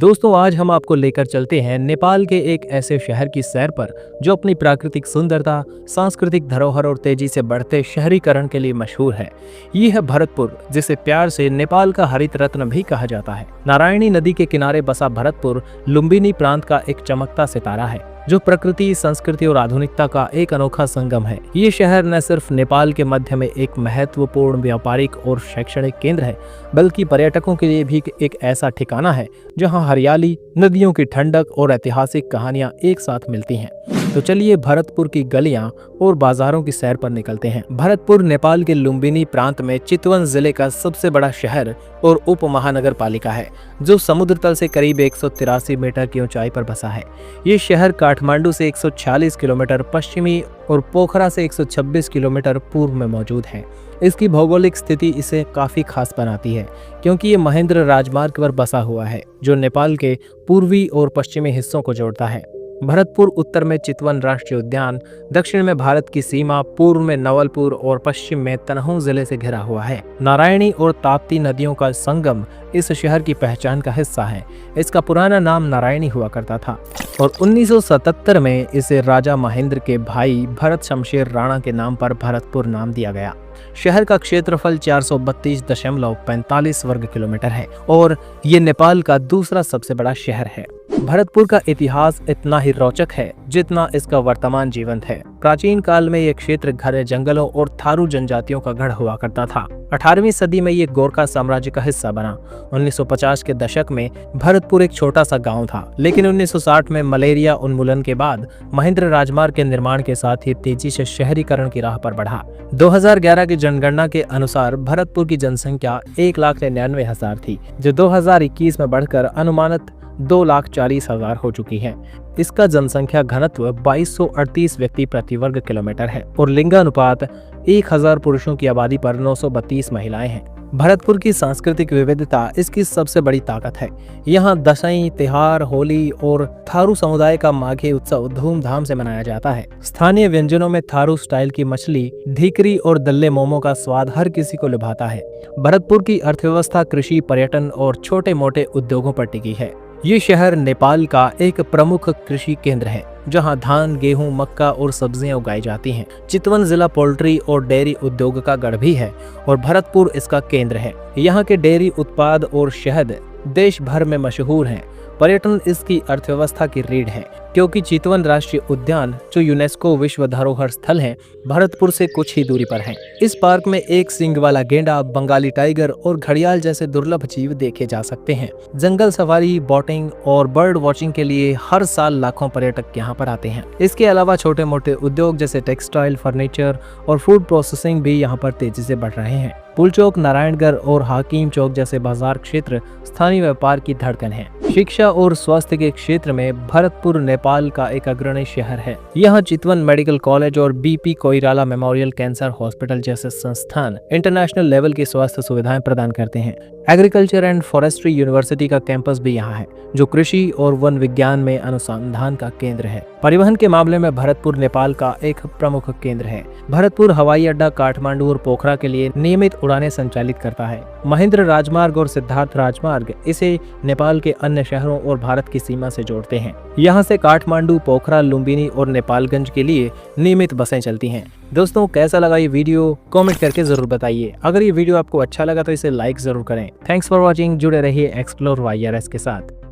दोस्तों आज हम आपको लेकर चलते हैं नेपाल के एक ऐसे शहर की सैर पर जो अपनी प्राकृतिक सुंदरता, सांस्कृतिक धरोहर और तेजी से बढ़ते शहरीकरण के लिए मशहूर है। ये है भरतपुर, जिसे प्यार से नेपाल का हरित रत्न भी कहा जाता है। नारायणी नदी के किनारे बसा भरतपुर लुम्बिनी प्रांत का एक चमकता सितारा है जो प्रकृति, संस्कृति और आधुनिकता का एक अनोखा संगम है। ये शहर न सिर्फ नेपाल के मध्य में एक महत्वपूर्ण व्यापारिक और शैक्षणिक केंद्र है, बल्कि पर्यटकों के लिए भी एक ऐसा ठिकाना है जहां हरियाली, नदियों की ठंडक और ऐतिहासिक कहानियां एक साथ मिलती हैं। तो चलिए भरतपुर की गलियां और बाजारों की सैर पर निकलते हैं। भरतपुर नेपाल के लुम्बिनी प्रांत में चितवन जिले का सबसे बड़ा शहर और उप महानगर पालिका है, जो समुद्र तल से करीब 183 मीटर की ऊंचाई पर बसा है। ये शहर काठमांडू से 146 किलोमीटर पश्चिमी और पोखरा से 126 किलोमीटर पूर्व में मौजूद है। इसकी भौगोलिक स्थिति इसे काफी खास बनाती है, क्योंकि ये महेंद्र राजमार्ग पर बसा हुआ है जो नेपाल के पूर्वी और पश्चिमी हिस्सों को जोड़ता है। भरतपुर उत्तर में चितवन राष्ट्रीय उद्यान, दक्षिण में भारत की सीमा, पूर्व में नवलपुर और पश्चिम में तनहुँ जिले से घिरा हुआ है। नारायणी और ताप्ती नदियों का संगम इस शहर की पहचान का हिस्सा है। इसका पुराना नाम नारायणी हुआ करता था और 1977 में इसे राजा महेंद्र के भाई भरत शमशेर राणा के नाम पर भरतपुर नाम दिया गया। शहर का क्षेत्रफल 432.45 वर्ग किलोमीटर है और ये नेपाल का दूसरा सबसे बड़ा शहर है। भरतपुर का इतिहास इतना ही रोचक है जितना इसका वर्तमान जीवंत है। प्राचीन काल में ये क्षेत्र घने जंगलों और थारू जनजातियों का गढ़ हुआ करता था। 18वीं सदी में ये गोरखा साम्राज्य का हिस्सा बना। 1950 के दशक में भरतपुर एक छोटा सा गांव था, लेकिन 1960 में मलेरिया उन्मूलन के बाद महेंद्र राजमार्ग के निर्माण के साथ ही तेजी से शहरीकरण की राह पर बढ़ा। 2011 की जनगणना के अनुसार भरतपुर की जनसंख्या 1,99,000 थी, जो 2021 में बढ़कर अनुमानित 2,40,000 हो चुकी है। इसका जनसंख्या घनत्व 2238 व्यक्ति प्रति वर्ग किलोमीटर है और लिंगानुपात 1000 पुरुषों की आबादी पर 932 महिलाएं हैं। भरतपुर की सांस्कृतिक विविधता इसकी सबसे बड़ी ताकत है। यहाँ दशईं, तिहार, होली और थारू समुदाय का माघी उत्सव धूमधाम से मनाया जाता है। स्थानीय व्यंजनों में थारू स्टाइल की मछली, ढीकरी और दल्ले मोमो का स्वाद हर किसी को लुभाता है। भरतपुर की अर्थव्यवस्था कृषि, पर्यटन और छोटे मोटे उद्योगों पर टिकी है। ये शहर नेपाल का एक प्रमुख कृषि केंद्र है, जहां धान, गेहूं, मक्का और सब्जियां उगाई जाती हैं। चितवन जिला पोल्ट्री और डेयरी उद्योग का गढ़ भी है और भरतपुर इसका केंद्र है। यहाँ के डेयरी उत्पाद और शहद देश भर में मशहूर हैं। पर्यटन इसकी अर्थव्यवस्था की रीढ़ है, क्योंकि चितवन राष्ट्रीय उद्यान, जो यूनेस्को विश्व धरोहर स्थल है, भरतपुर से कुछ ही दूरी पर है। इस पार्क में एक सींग वाला गेंडा, बंगाली टाइगर और घड़ियाल जैसे दुर्लभ जीव देखे जा सकते हैं। जंगल सफारी, बोटिंग और बर्ड वॉचिंग के लिए हर साल लाखों पर्यटक यहाँ पर आते हैं। इसके अलावा छोटे मोटे उद्योग जैसे टेक्सटाइल, फर्नीचर और फूड प्रोसेसिंग भी यहाँ पर तेजी से बढ़ रहे हैं। पुलचौक, नारायणगढ़ और हाकिम चौक जैसे बाजार क्षेत्र स्थानीय व्यापार की धड़कन है। शिक्षा और स्वास्थ्य के क्षेत्र में भरतपुर नेपाल का एक अग्रणी शहर है। यहाँ चितवन मेडिकल कॉलेज और BP Koirala memorial cancer hospital जैसे संस्थान इंटरनेशनल लेवल की स्वास्थ्य सुविधाएं प्रदान करते हैं। एग्रीकल्चर एंड फॉरेस्ट्री यूनिवर्सिटी का कैंपस भी यहाँ है, जो कृषि और वन विज्ञान में अनुसंधान का केंद्र है। परिवहन के मामले में भरतपुर नेपाल का एक प्रमुख केंद्र है। भरतपुर हवाई अड्डा काठमांडू और पोखरा के लिए नियमित उड़ानें संचालित करता है। महेंद्र राजमार्ग और सिद्धार्थ राजमार्ग इसे नेपाल के अन्य शहरों और भारत की सीमा से जोड़ते हैं। यहाँ से काठमांडू, पोखरा, लुम्बिनी और नेपालगंज के लिए नियमित बसें चलती हैं। दोस्तों, कैसा लगा ये वीडियो कमेंट करके जरूर बताइए। अगर ये वीडियो आपको अच्छा लगा तो इसे लाइक जरूर करें। Thanks for watching. जुड़े रहिए एक्सप्लोर वाईआरएस के साथ।